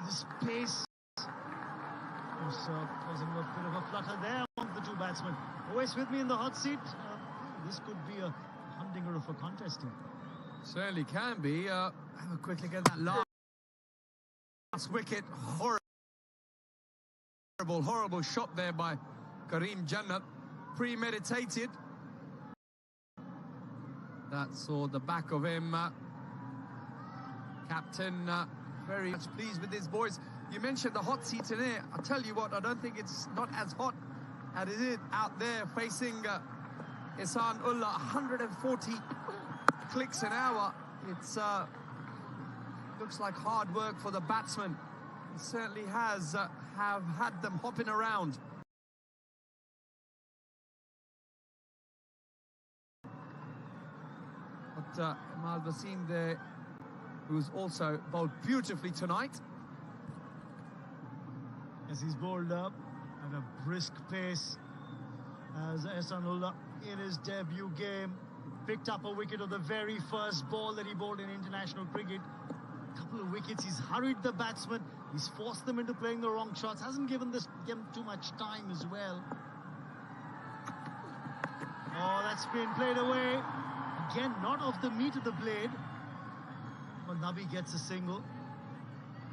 This pace was causing a bit of a flutter there among the two batsmen. Always with me in the hot seat. This could be a humdinger of a contest here. Certainly can be. Have a quick look at that last wicket. Horrible shot there by Karim Jannat. Premeditated. That saw the back of him. Captain very much pleased with his boys. You mentioned the hot seat in here. I tell you what, I don't think it's not as hot as it is out there facing Ihsan Ullah. 140 clicks an hour. It's looks like hard work for the batsman. It certainly has have had them hopping around. But Imal Wasim there, who's also bowled beautifully tonight. As he's bowled up at a brisk pace, as Ihsan Ullah in his debut game picked up a wicket of the very first ball that he bowled in international cricket. A couple of wickets, he's hurried the batsmen, he's forced them into playing the wrong shots, hasn't given them too much time as well. Oh, that's been played away. Again, not off the meat of the blade. But Nabi gets a single.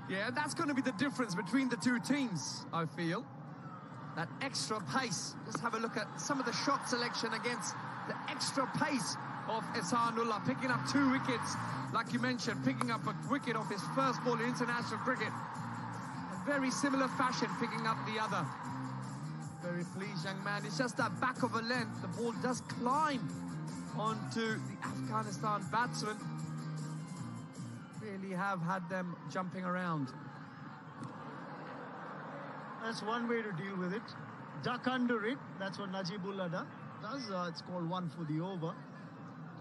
Yeah, that's going to be the difference between the two teams, I feel. That extra pace. Just have a look at some of the shot selection against the extra pace of Ihsan Ullah, picking up 2 wickets, like you mentioned, picking up a wicket off his first ball in international cricket. A very similar fashion, picking up the other. Very pleased, young man. It's just that back of a length. The ball does climb onto the Afghanistan batsman. Really have had them jumping around. That's one way to deal with it. Duck under it. That's what Najibullah does. It's called 1 for the over.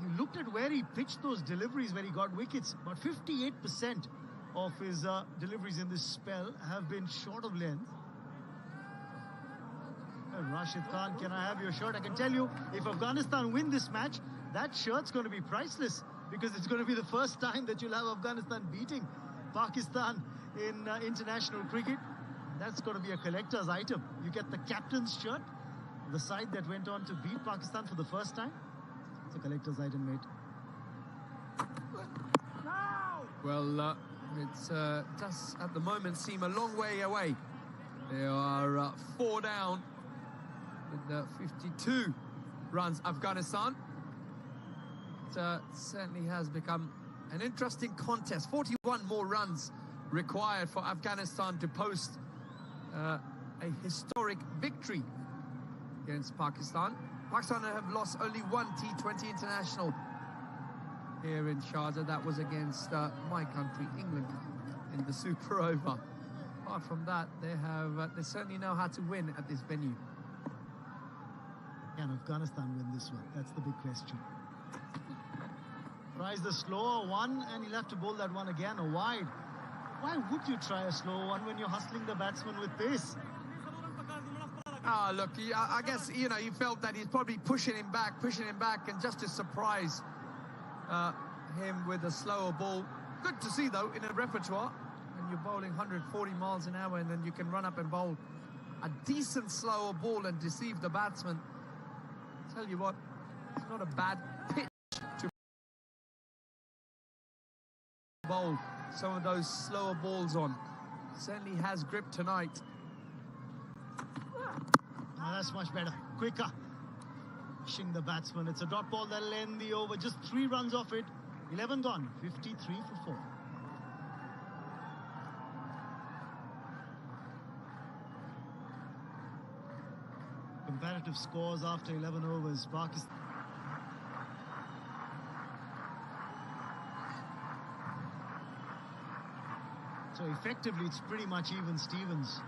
You looked at where he pitched those deliveries where he got wickets. About 58% of his deliveries in this spell have been short of length. Rashid Khan, can I have your shirt? I can tell you, if Afghanistan win this match, that shirt's going to be priceless, because it's going to be the first time that you'll have Afghanistan beating Pakistan in international cricket. That's going to be a collector's item. You get the captain's shirt, the side that went on to beat Pakistan for the first time. It's a collector's item, mate. Well, it does at the moment seem a long way away. They are 4 down with 52 runs, Afghanistan. It certainly has become an interesting contest. 41 more runs required for Afghanistan to post a historic victory against Pakistan. Pakistan have lost only 1 T20 international here in Sharjah. That was against my country, England, in the Super Over. Apart from that, they certainly know how to win at this venue. Can Afghanistan win this one? That's the big question. Tries the slower one, and he'll have to bowl that one again, a wide. Why would you try a slow one when you're hustling the batsman with pace? Look, I guess, you know, he felt that he's probably pushing him back, and just to surprise him with a slower ball. Good to see, though, in a repertoire, when you're bowling 140 miles an hour, and then you can run up and bowl a decent slower ball and deceive the batsman. Tell you what, it's not a bad pitch to bowl some of those slower balls on. Certainly has grip tonight. Oh, that's much better, quicker. Pushing the batsman. It's a dot ball that'll end the over. Just 3 runs off it. 11 gone. 53 for 4. Comparative scores after 11 overs. Pakistan. So effectively, it's pretty much even Stevens.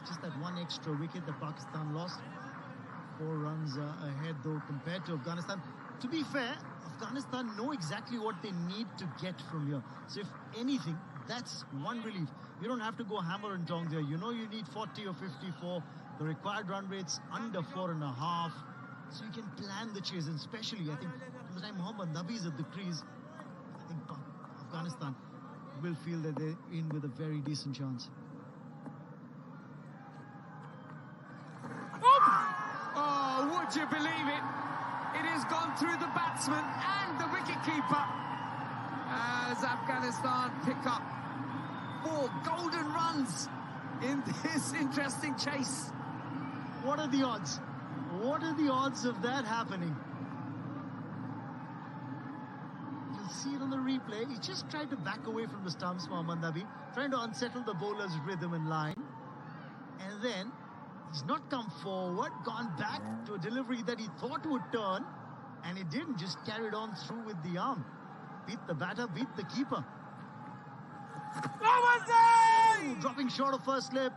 Just that 1 extra wicket that Pakistan lost. 4 runs ahead, though, compared to Afghanistan. To be fair, Afghanistan know exactly what they need to get from here. So if anything, that's one relief. You don't have to go hammer and tongs there. You know you need 40 or 54. The required run rate's under 4.5. So you can plan the chase, and especially, I think, by the time Mohammad Nabi's at the crease, I think Afghanistan will feel that they're in with a very decent chance. Oh, would you believe it? It has gone through the batsman and the wicketkeeper as Afghanistan pick up 4 golden runs in this interesting chase. What are the odds? What are the odds of that happening? You'll see it on the replay. He just tried to back away from the stumps, Mohammad Nabi, trying to unsettle the bowler's rhythm and line. And then he's not come forward, gone back to a delivery that he thought would turn, and it didn't, just carried on through with the arm. Beat the batter, beat the keeper. Oh, dropping short of first slip.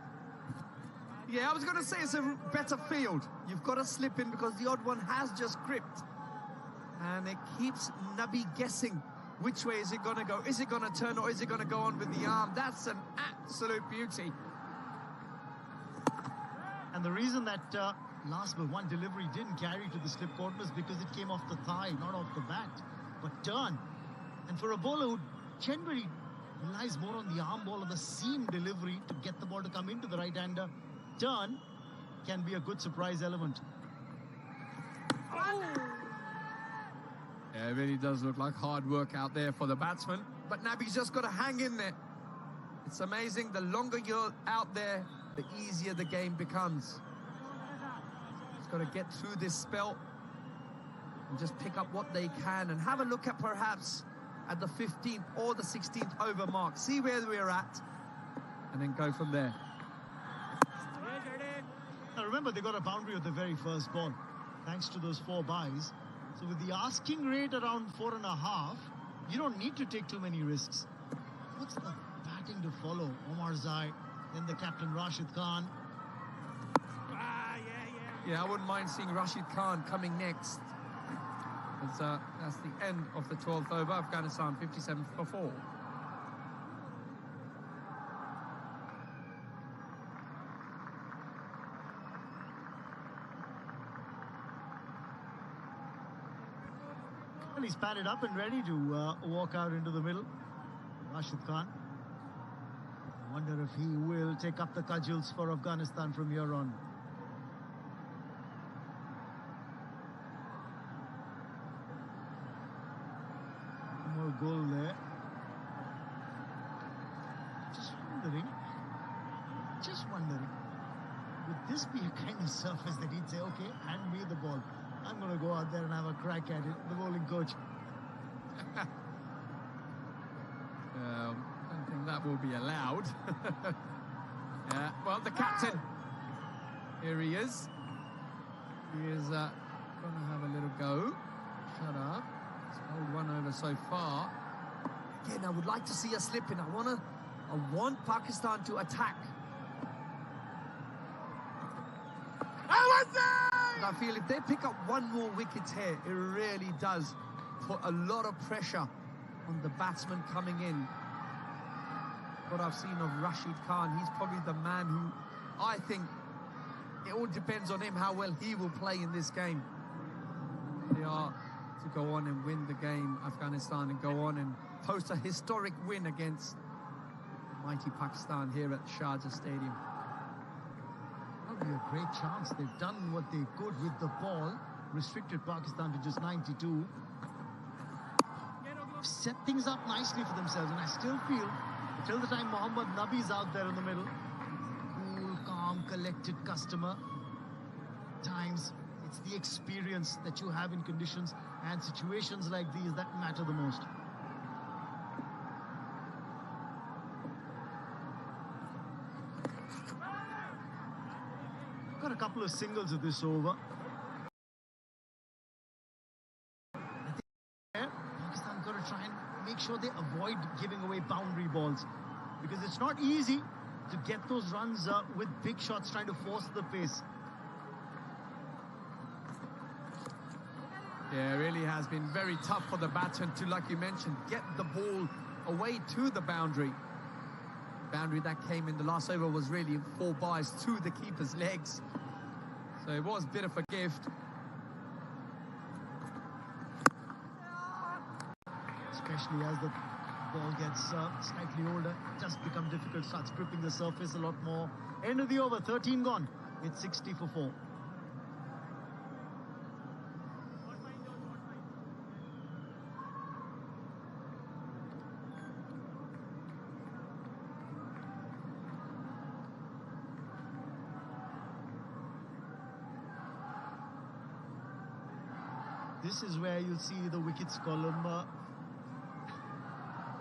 Yeah, I was going to say it's a better field. You've got to slip in because the odd one has just gripped. And it keeps Nabi guessing which way is it going to go. Is it going to turn or is it going to go on with the arm? That's an absolute beauty. And the reason that last but one delivery didn't carry to the slip corner is because it came off the thigh, not off the bat, but turn. And for a bowler who generally relies more on the arm ball or the seam delivery to get the ball to come into the right-hander, turn can be a good surprise element. Yeah, it really does look like hard work out there for the batsman, but Nabi's just got to hang in there. It's amazing, the longer you're out there, the easier the game becomes. He's got to get through this spell and just pick up what they can and have a look at perhaps at the 15th or the 16th over mark, see where we're at, and then go from there. Now remember, they got a boundary of the very first ball, thanks to those 4 byes. So with the asking rate around 4.5, you don't need to take too many risks. What's the batting to follow? Omar Zai, then the captain Rashid Khan. Yeah, I wouldn't mind seeing Rashid Khan coming next. That's the end of the 12th over. Afghanistan 57 for 4. And he's padded up and ready to walk out into the middle. Rashid Khan. I wonder if he will take up the cudgels for Afghanistan from here on. More goal there. Just wondering, would this be a kind of surface that he'd say, okay, hand me the ball, I'm going to go out there and have a crack at it, the bowling coach? I don't think that will be allowed. Yeah, well, the captain, here he is. He is going to have a little go. Shut up. It's hold 1 over so far. Again, I would like to see a slip in. I want Pakistan to attack. And I feel if they pick up 1 more wicket here, it really does put a lot of pressure on the batsman coming in. What I've seen of Rashid Khan, he's probably the man who I think it all depends on him how well he will play in this game. They are to go on and win the game, Afghanistan, and go on and post a historic win against mighty Pakistan here at Sharjah Stadium. That'll be a great chance. They've done what they could with the ball, restricted Pakistan to just 92. Set things up nicely for themselves, and I still feel, till the time Mohammad Nabi's out there in the middle, cool, calm, collected customer. Times it's the experience that you have in conditions and situations like these that matter the most. Got a couple of singles of this over. I think Pakistan got to try and make sure they avoid giving away boundary balls, because it's not easy to get those runs with big shots trying to force the pace. Yeah, it really has been very tough for the batsman to, like you mentioned, get the ball away to the boundary. Boundary that came in the last over was really 4 byes to the keeper's legs. So it was a bit of a gift. Especially as the Ball gets slightly older, just become difficult, starts gripping the surface a lot more. End of the over, 13 gone. It's 60 for 4. This is where you'll see the wickets column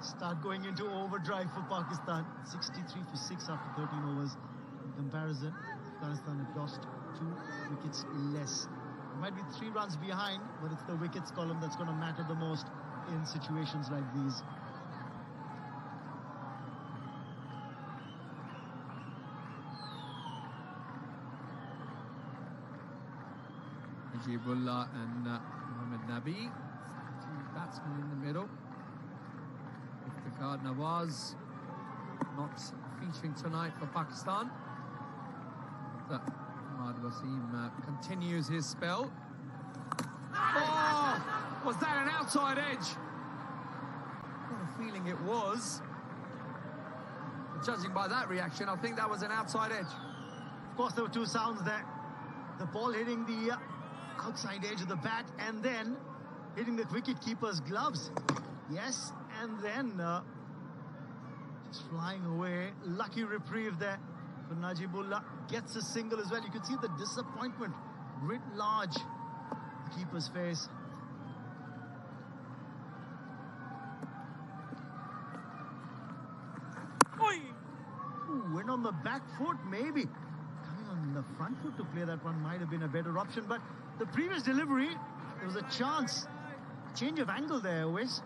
start going into overdrive for Pakistan. 63 for 6 after 13 overs. In comparison, Afghanistan had lost 2 wickets less. It might be 3 runs behind, but it's the wickets column that's going to matter the most in situations like these. Najibullah and Mohammad Nabi, 2 batsmen in the middle. Iftikhar Nawaz not featuring tonight for Pakistan. Ahmad Wasim continues his spell. Oh, was that an outside edge? What a feeling it was. Judging by that reaction, I think that was an outside edge. Of course, there were 2 sounds there. The ball hitting the outside edge of the bat and then hitting the wicket-keeper's gloves. Yes, and then just flying away. Lucky reprieve there for Najibullah. Gets a single as well. You could see the disappointment writ large on the keeper's face. Ooh, went on the back foot, maybe. Coming on the front foot to play that one might have been a better option, but the previous delivery, there was a chance. Change of angle there, Wes.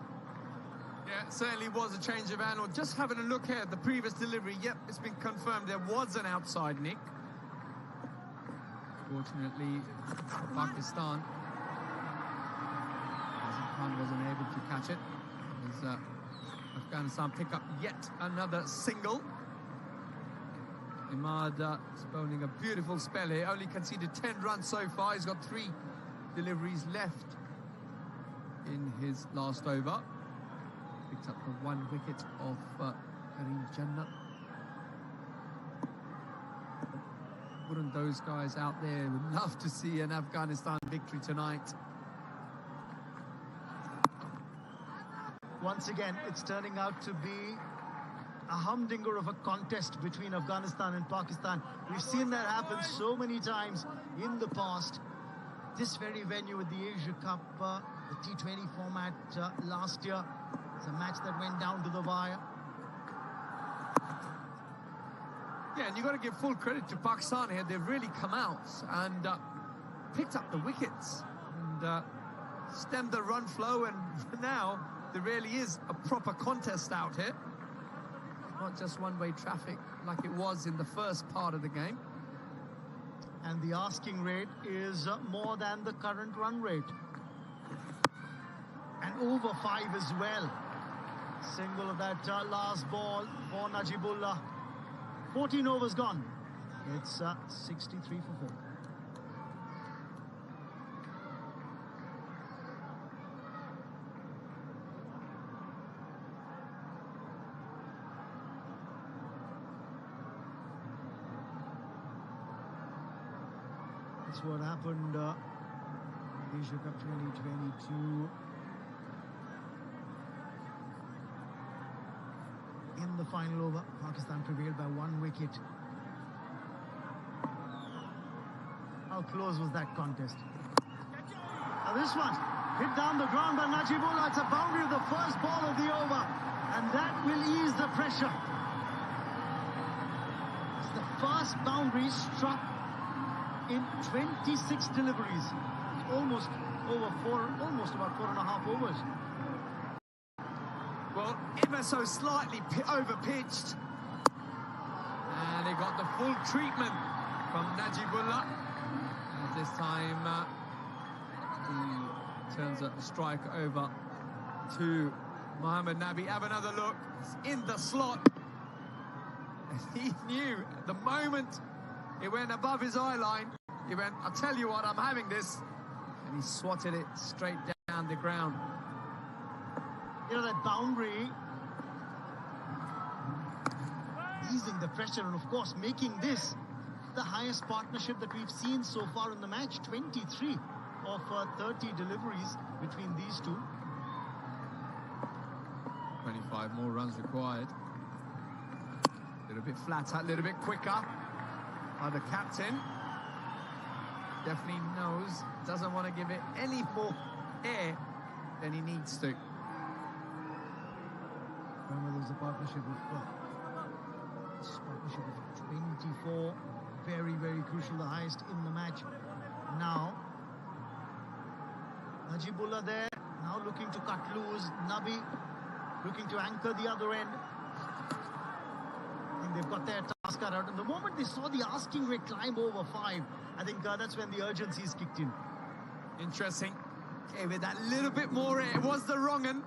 Yeah, it certainly was a change of angle. Just having a look here at the previous delivery. Yep, it's been confirmed there was an outside nick. Fortunately, for Pakistan, Khan wasn't able to catch it. As Afghanistan pick up yet another single. Imad is bowling a beautiful spell here. Only conceded 10 runs so far. He's got 3 deliveries left in his last over. Picked up the 1 wicket of Karim Jannat. Wouldn't those guys out there would love to see an Afghanistan victory tonight? Once again, it's turning out to be a humdinger of a contest between Afghanistan and Pakistan. We've seen that happen so many times in the past. This very venue with the Asia Cup, the T20 format last year. It's a match that went down to the wire. Yeah, and you've got to give full credit to Pakistan here. They've really come out and picked up the wickets and stemmed the run flow, and now there really is a proper contest out here. Not just one-way traffic like it was in the first part of the game. And the asking rate is more than the current run rate. And over 5 as well. Single of that last ball for Najibullah. 14 overs gone. It's 63 for 4. That's what happened Asia Cup 2022. In the final over, Pakistan prevailed by 1 wicket. How close was that contest? Now this one, hit down the ground by Najibullah. It's a boundary of the first ball of the over, and that will ease the pressure. It's the first boundary struck in 26 deliveries. Almost over 4, almost about 4.5 overs. Well, ever so slightly over-pitched. And he got the full treatment from Najibullah. And this time, he turns a strike over to Mohammad Nabi. Have another look. It's in the slot. And he knew the moment it went above his eye line, he went, I'll tell you what, I'm having this. And he swatted it straight down the ground. You know, that boundary easing the pressure and, of course, making this the highest partnership that we've seen so far in the match. 23 of 30 deliveries between these two. 25 more runs required. A little bit flatter, a little bit quicker. The captain definitely knows, doesn't want to give it any more air than he needs to. Remember, there's a partnership of 24. Very, very crucial, the highest in the match. Now, Najibullah there, now looking to cut loose. Nabi looking to anchor the other end. I think they've got their task cut out. And the moment they saw the asking rate climb over 5, I think that's when the urgencies kicked in. Interesting. Gave it that little bit more air. It was the wrong one.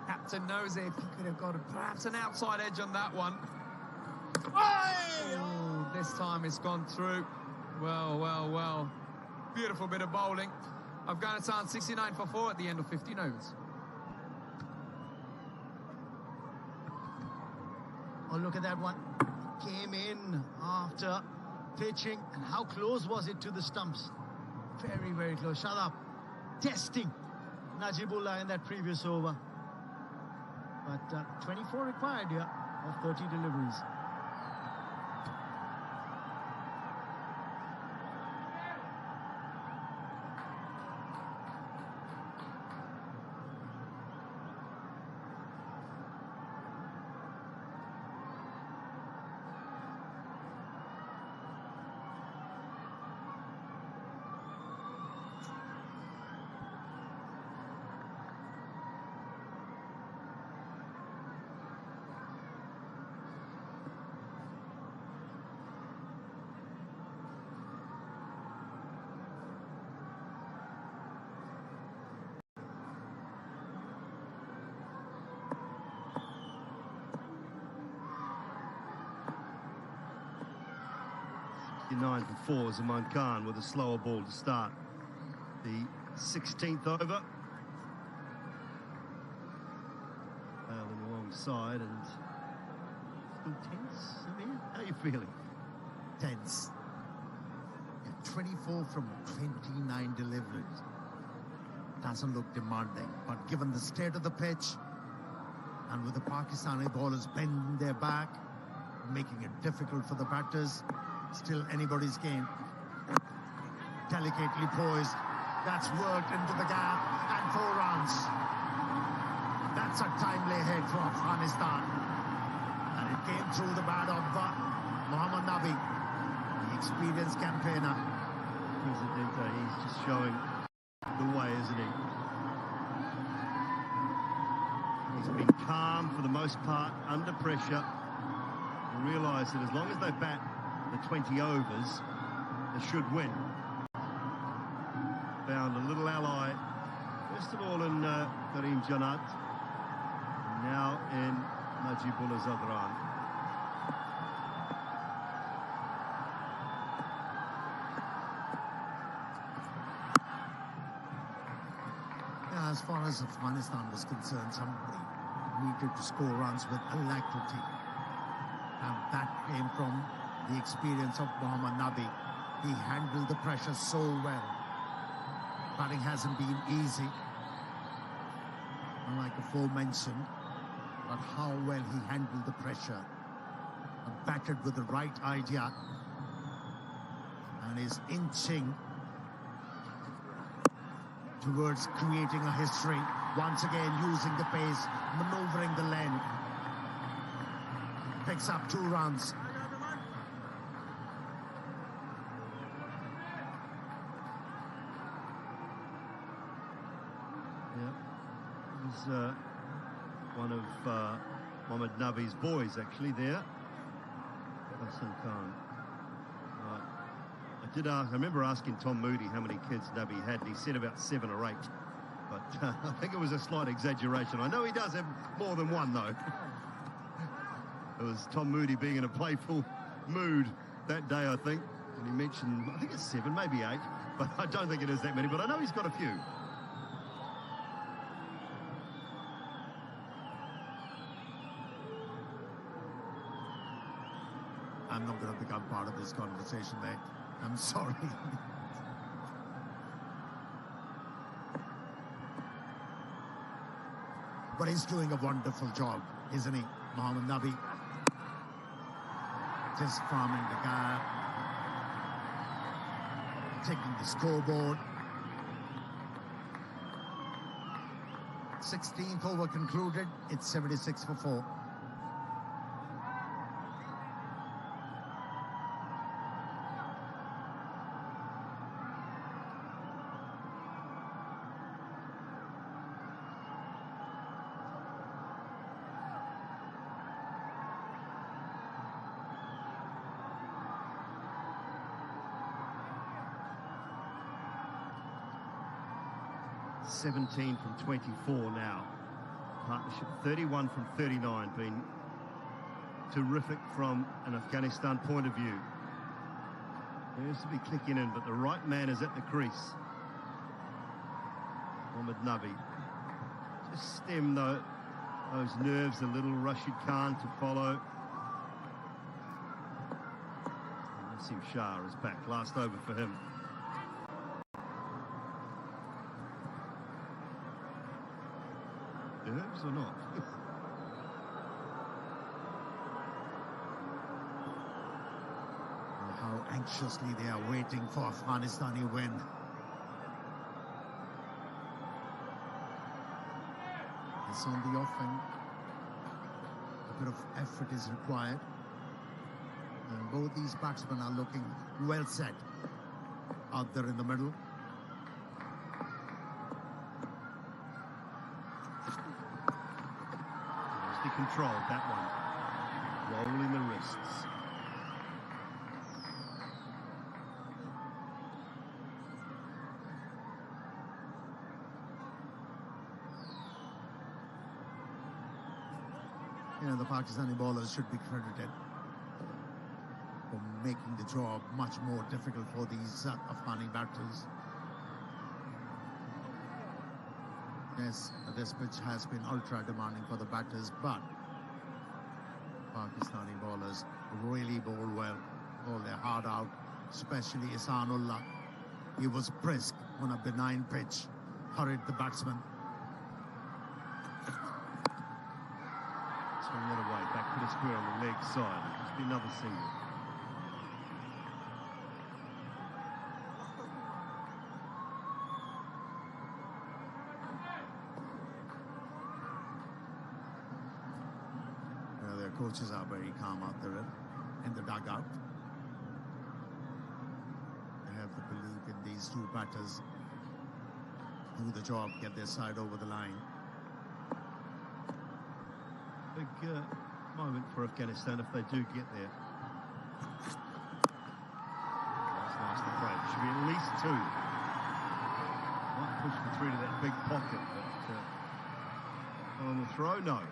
Captain knows it. If he could have got perhaps an outside edge on that one. Oh, this time it's gone through. Well, well, well. Beautiful bit of bowling. Afghanistan 69 for 4 at the end of 15 overs. Oh, look at that one. Came in after pitching. And how close was it to the stumps? Very, very close. Shut up. Testing Najibullah in that previous over. But 24 required here of 30 deliveries. Nine for 4, Zaman Khan with a slower ball to start the 16th over. Bailing alongside and still tense. Samir, how are you feeling? Tense. 24 from 29 deliveries. Doesn't look demanding, but given the state of the pitch and with the Pakistani bowlers bending their back, making it difficult for the batters, still anybody's game. Delicately poised. That's worked into the gap and 4 runs. That's a timely hit for Afghanistan. And it came through the bat of Mohammad Nabi, the experienced campaigner. Presidente, he's just showing the way, isn't he? He's been calm for the most part, under pressure. And realised that as long as they bat the 20 overs, they should win. Found a little ally, first of all in Karim Janat, and now in Najibullah Zadran. Yeah, as far as Afghanistan was concerned, somebody needed to score runs with alacrity. And that came from the experience of Mohammad Nabi. He handled the pressure so well. Batting hasn't been easy, like aforementioned, but how well he handled the pressure. Batted with the right idea and is inching towards creating a history. Once again, using the pace, manoeuvring the length. Picks up 2 runs. One of Mohammad Nabi's boys actually there, Hassan Khan. I remember asking Tom Moody how many kids Nabi had, and he said about 7 or 8. But I think it was a slight exaggeration. I know he does have more than one, though. It was Tom Moody being in a playful mood that day, I think. And he mentioned, I think it's 7, maybe 8. But I don't think it is that many, but I know he's got a few. I'm not going to become part of this conversation, mate. I'm sorry. But he's doing a wonderful job, isn't he, Mohammad Nabi? Just farming the gap, taking the scoreboard. 16th over concluded. It's 76 for 4. Seventeen from 24 now. Partnership 31 from 39, been terrific from an Afghanistan point of view. He has to be clicking in, but the right man is at the crease. Mohammad Nabi. Just stem those nerves a little. Rashid Khan to follow. Nassim Shah is back. Last over for him. Nerves or not? How anxiously they are waiting for Afghanistani win. It's on the offing. A bit of effort is required. And both these batsmen are looking well set out there in the middle. Controlled that one. Rolling the wrists. You know, the Pakistani bowlers should be credited for making the job much more difficult for these Afghani batters. Yes, this pitch has been ultra demanding for the batters, but Pakistani bowlers really bowl well, bowl their heart out, especially Ihsanullah. He was brisk on a benign pitch, hurried the batsman. Swing that away, back to the square on the leg side. It's been another single. Coaches are very calm out there in the dugout. They have the belief in these two batters. Do the job, get their side over the line. Big moment for Afghanistan if they do get there. That's nice to play. Should be at least 2. Might push them through to that big pocket, but on the throw, no. 2.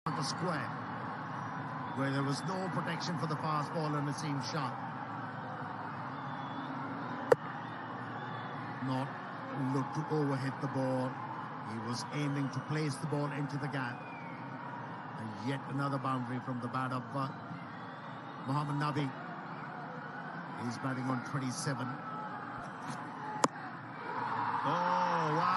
The square, where there was no protection for the fast bowler Nassim Shah. Not looked to overhit the ball. He was aiming to place the ball into the gap. And yet another boundary from the bat of Mohammad Nabi. He's batting on 27. Oh, wow.